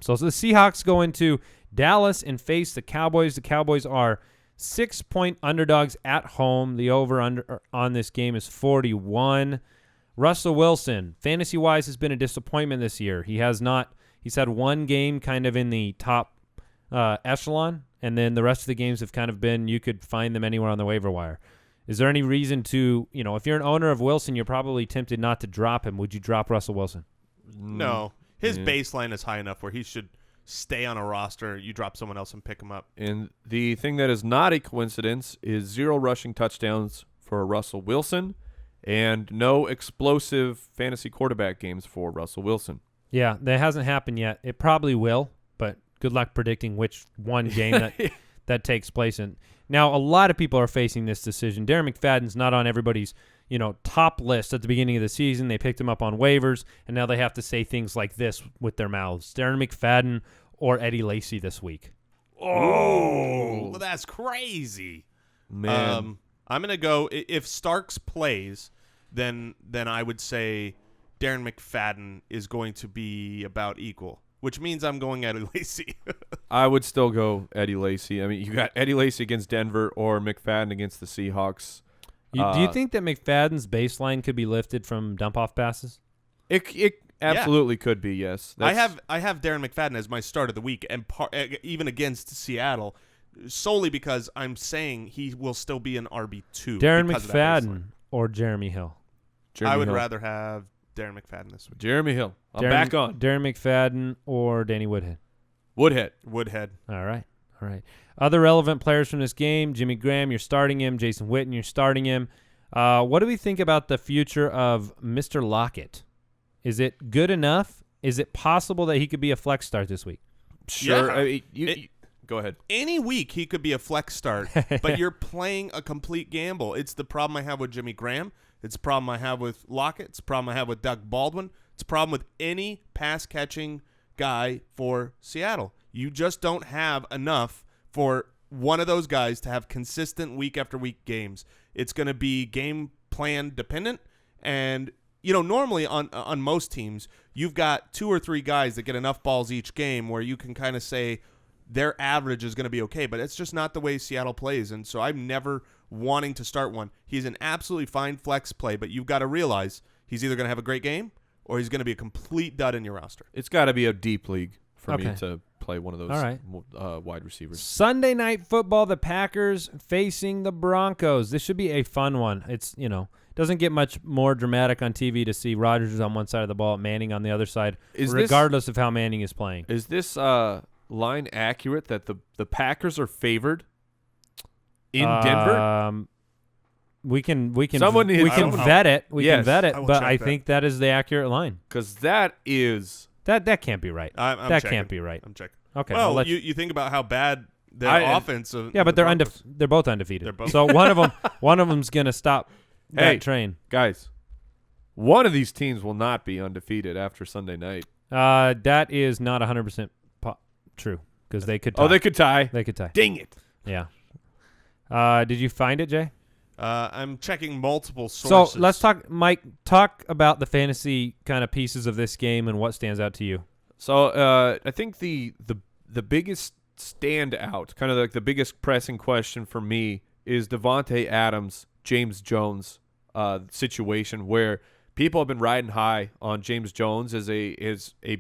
So the Seahawks go into Dallas and face the Cowboys. The Cowboys are 6-point underdogs at home. The over-under on this game is 41. Russell Wilson, fantasy-wise, has been a disappointment this year. He's had one game kind of in the top echelon, and then the rest of the games have kind of been you could find them anywhere on the waiver wire. Is there any reason to, if you're an owner of Wilson, you're probably tempted not to drop him. Would you drop Russell Wilson? No. His baseline is high enough where he should stay on a roster. You drop someone else and pick him up. And the thing that is not a coincidence is 0 rushing touchdowns for Russell Wilson and no explosive fantasy quarterback games for Russell Wilson. Yeah, that hasn't happened yet. It probably will, but good luck predicting which one game that takes place in. Now, a lot of people are facing this decision. Darren McFadden's not on everybody's top list at the beginning of the season. They picked him up on waivers, and now they have to say things like this with their mouths. Darren McFadden or Eddie Lacy this week. Oh, well, that's crazy. Man. I'm going to go, if Starks plays, then I would say Darren McFadden is going to be about equal, which means I'm going Eddie Lacy. I would still go Eddie Lacy. I mean, you got Eddie Lacy against Denver or McFadden against the Seahawks. Do you think that McFadden's baseline could be lifted from dump-off passes? It absolutely could be, yes. I have Darren McFadden as my start of the week, and even against Seattle, solely because I'm saying he will still be an RB2. Darren McFadden or Jeremy Hill? I would rather have Darren McFadden this week. Jeremy Hill. I'm back on. Darren McFadden or Danny Woodhead? Woodhead. All right. Other relevant players from this game, Jimmy Graham, you're starting him. Jason Witten, you're starting him. What do we think about the future of Mr. Lockett? Is it good enough? Is it possible that he could be a flex start this week? Sure. Yeah. Go ahead. Any week he could be a flex start, but you're playing a complete gamble. It's the problem I have with Jimmy Graham. It's a problem I have with Lockett. It's a problem I have with Doug Baldwin. It's a problem with any pass-catching guy for Seattle. You just don't have enough for one of those guys to have consistent week-after-week games. It's going to be game plan dependent, and normally on most teams, you've got 2 or 3 guys that get enough balls each game where you can kind of say their average is going to be okay, but it's just not the way Seattle plays, and so I'm never wanting to start one. He's an absolutely fine flex play, but you've got to realize he's either going to have a great game or he's going to be a complete dud in your roster. It's got to be a deep league for me to play one of those wide receivers. Sunday Night Football, the Packers facing the Broncos. This should be a fun one. It's, doesn't get much more dramatic on TV to see Rodgers on one side of the ball, Manning on the other side, regardless of how Manning is playing. Is this line accurate that the Packers are favored in Denver? We can vet it. But I think that is the accurate line. Because that is that can't be right. That can't be right. I'm checking. Okay. Well, you think about how bad their offense. But they're both undefeated. So one of them's gonna stop that train. Guys, one of these teams will not be undefeated after Sunday night. That is not 100% true because they could tie. Oh, they could tie. They could tie. Dang it. Yeah. Did you find it, Jay? I'm checking multiple sources. So let's talk about the fantasy kind of pieces of this game and what stands out to you. So I think the biggest standout, kind of like the biggest pressing question for me is Davante Adams, James Jones situation where people have been riding high on James Jones as a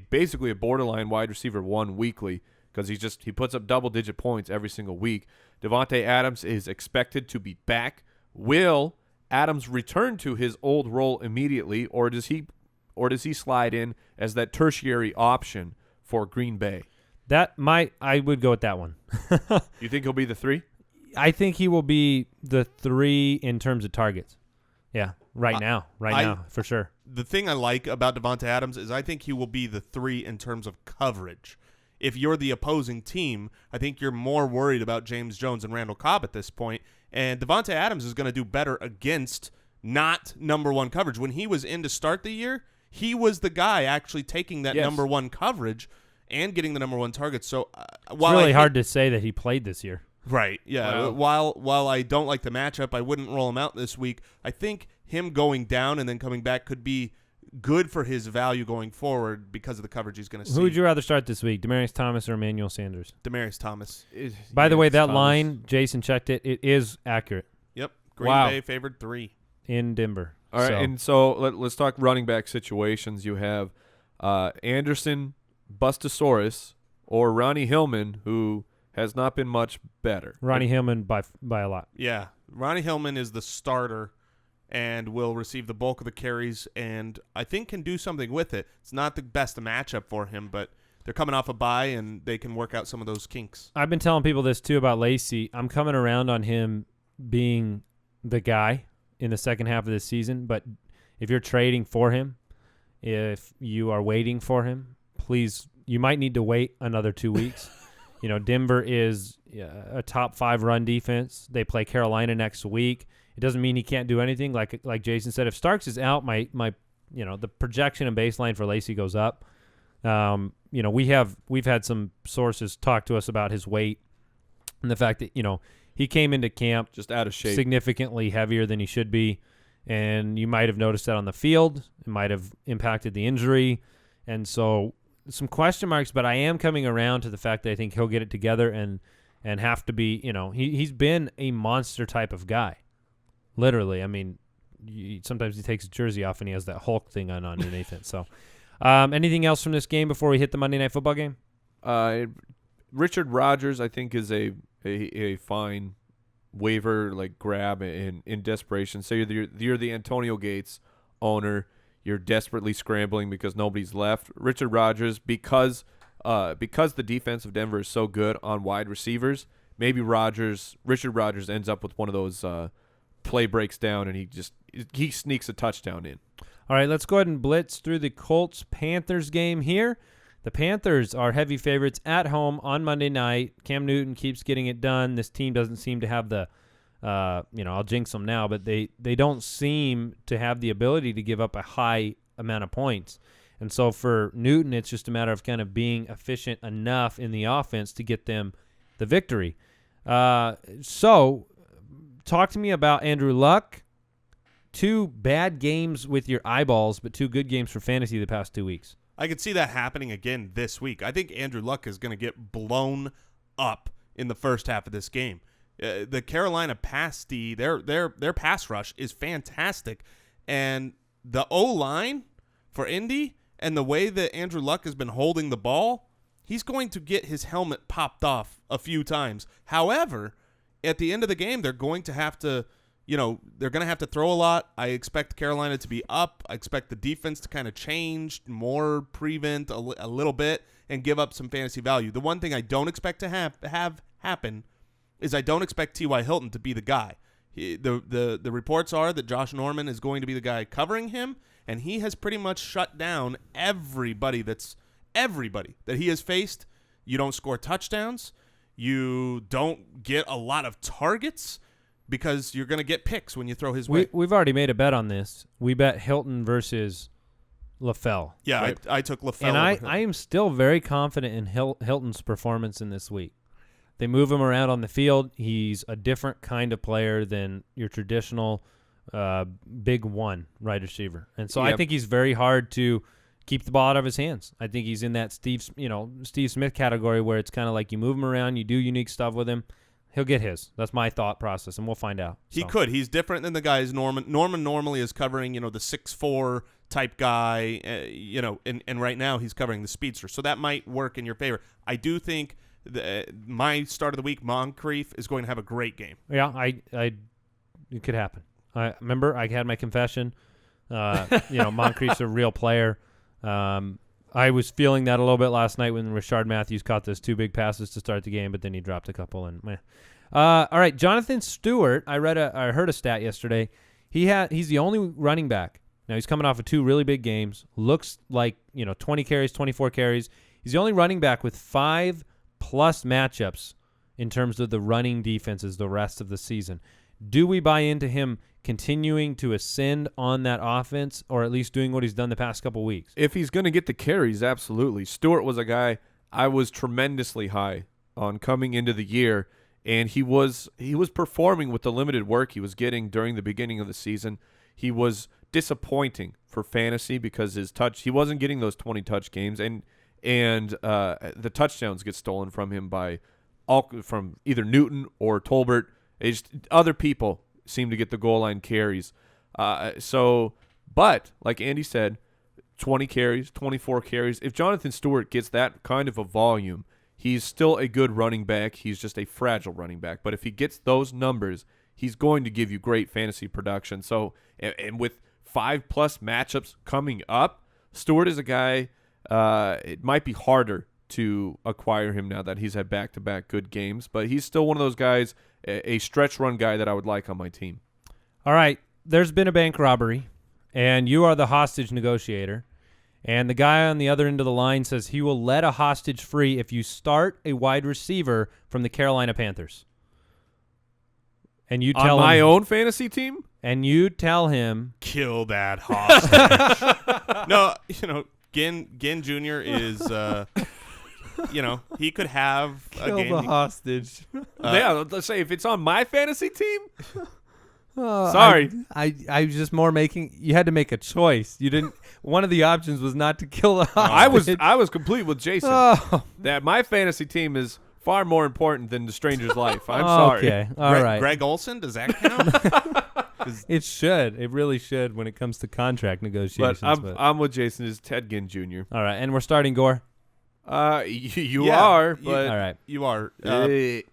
basically a borderline wide receiver 1 weekly because he puts up double-digit points every single week. Davante Adams is expected to be back. Will Adams return to his old role immediately, or does he slide in as that tertiary option for Green Bay? I would go with that one. You think he'll be the 3? I think he will be the 3 in terms of targets. Yeah, right now, for sure. The thing I like about Davante Adams is I think he will be the 3 in terms of coverage. If you're the opposing team, I think you're more worried about James Jones and Randall Cobb at this point. And Davante Adams is going to do better against not number 1 coverage. When he was in to start the year, he was the guy actually taking that number 1 coverage and getting the number 1 target. So it's really hard to say that he played this year. Right, yeah. Wow. While I don't like the matchup, I wouldn't roll him out this week. I think him going down and then coming back could be good for his value going forward because of the coverage he's going to see. Who would you rather start this week, Demaryius Thomas or Emmanuel Sanders? Demaryius Thomas. By the way, that Thomas. line, Jason checked it. It is accurate Yep. Green Wow. Bay favored 3. in Denver. All right, So, and so let's talk running back situations. You have Anderson, Bustasaurus, or Ronnie Hillman, who has not been much better. Ronnie Hillman by a lot. Yeah. Ronnie Hillman is the starter and will receive the bulk of the carries and I think can do something with it. It's not the best matchup for him, but they're coming off a bye and they can work out some of those kinks. I've been telling people this too about Lacy. I'm coming around on him being the guy in the second half of this season, but if you're trading for him, if you are waiting for him, please, you might need to wait another 2 weeks. Denver is a top 5 run defense. They play Carolina next week. It doesn't mean he can't do anything. Like Jason said, if Starks is out, my the projection and baseline for Lacy goes up. We've had some sources talk to us about his weight and the fact that he came into camp Just out of shape. significantly heavier than he should be, and you might have noticed that on the field. It might have impacted the injury, and so some question marks. But I am coming around to the fact that I think he'll get it together and have to be. He's been a monster type of guy. Literally, I mean, sometimes he takes his jersey off and he has that Hulk thing on underneath it. So, anything else from this game before we hit the Monday Night Football game? Richard Rodgers, I think, is a fine waiver grab in desperation. Say you're the Antonio Gates owner, you're desperately scrambling because nobody's left. Richard Rodgers, because the defense of Denver is so good on wide receivers, maybe Richard Rodgers ends up with one of those play breaks down and he sneaks a touchdown in. All right, let's go ahead and blitz through the Colts-Panthers game here. The Panthers are heavy favorites at home on Monday night. Cam Newton keeps getting it done. This team doesn't seem to have the, I'll jinx them now, but they don't seem to have the ability to give up a high amount of points. And so for Newton, it's just a matter of kind of being efficient enough in the offense to get them the victory. So talk to me about Andrew Luck. 2 bad games with your eyeballs, but 2 good games for fantasy the past 2 weeks. I could see that happening again this week. I think Andrew Luck is going to get blown up in the first half of this game. The Carolina pass D, their pass rush is fantastic, and the O-line for Indy and the way that Andrew Luck has been holding the ball, he's going to get his helmet popped off a few times. However, at the end of the game, they're going to have to throw a lot. I expect Carolina to be up. I expect the defense to kind of change, more prevent a little bit, and give up some fantasy value. The one thing I don't expect to have happen is I don't expect T.Y. Hilton to be the guy. The reports are that Josh Norman is going to be the guy covering him, and he has pretty much shut down everybody that he has faced. You don't score touchdowns. You don't get a lot of targets, because you're going to get picks when you throw his way. We've already made a bet on this. We bet Hilton versus LaFell. Yeah, right. I took LaFell. And over I am still very confident in Hilton's performance in this week. They move him around on the field. He's a different kind of player than your traditional big one wide receiver. And so I think he's very hard to keep the ball out of his hands. I think he's in that Steve Smith category where it's kind of like you move him around, you do unique stuff with him. He'll get his. That's my thought process, and we'll find out. He could. He's different than the guys Norman. Norman normally is covering, the 6'4" type guy, and right now he's covering the speedster. So that might work in your favor. I do think my start of the week, Moncrief, is going to have a great game. Yeah, it could happen. I remember I had my confession. Moncrief's a real player. I was feeling that a little bit last night when Rashard Matthews caught those 2 big passes to start the game, but then he dropped a couple. And all right, Jonathan Stewart. I heard a stat yesterday. He's the only running back. Now he's coming off of 2 really big games. Looks like 20 carries, 24 carries. He's the only running back with 5+ matchups in terms of the running defenses the rest of the season. Do we buy into him continuing to ascend on that offense, or at least doing what he's done the past couple weeks? If he's going to get the carries, absolutely. Stewart was a guy I was tremendously high on coming into the year, and he was performing with the limited work he was getting during the beginning of the season. He was disappointing for fantasy because he wasn't getting those 20 touch games, and the touchdowns get stolen from him from either Newton or Tolbert. Other people seem to get the goal line carries. But like Andy said, 20 carries, 24 carries. If Jonathan Stewart gets that kind of a volume, he's still a good running back. He's just a fragile running back. But if he gets those numbers, he's going to give you great fantasy production. So, and with 5+ matchups coming up, Stewart is a guy, it might be harder to acquire him now that he's had back-to-back good games, but he's still one of those guys, a stretch run guy that I would like on my team. All right, there's been a bank robbery, and you are the hostage negotiator, and the guy on the other end of the line says he will let a hostage free if you start a wide receiver from the Carolina Panthers. And you tell on my him, own fantasy team? And you tell him, kill that hostage. No, Ginn Jr. is, he could have a kill game. the hostage. Yeah, let's say if it's on my fantasy team. Sorry. I was just more making, you had to make a choice. You didn't, one of the options was not to kill the hostage. I was complete with Jason. That my fantasy team is far more important than the stranger's life. I'm sorry. Okay, all right. Greg Olson, does that count? It should. It really should when it comes to contract negotiations. But I'm with Jason. Is Ted Ginn Jr. All right, and we're starting Gore. You Yeah, are, but all right, you are. all right.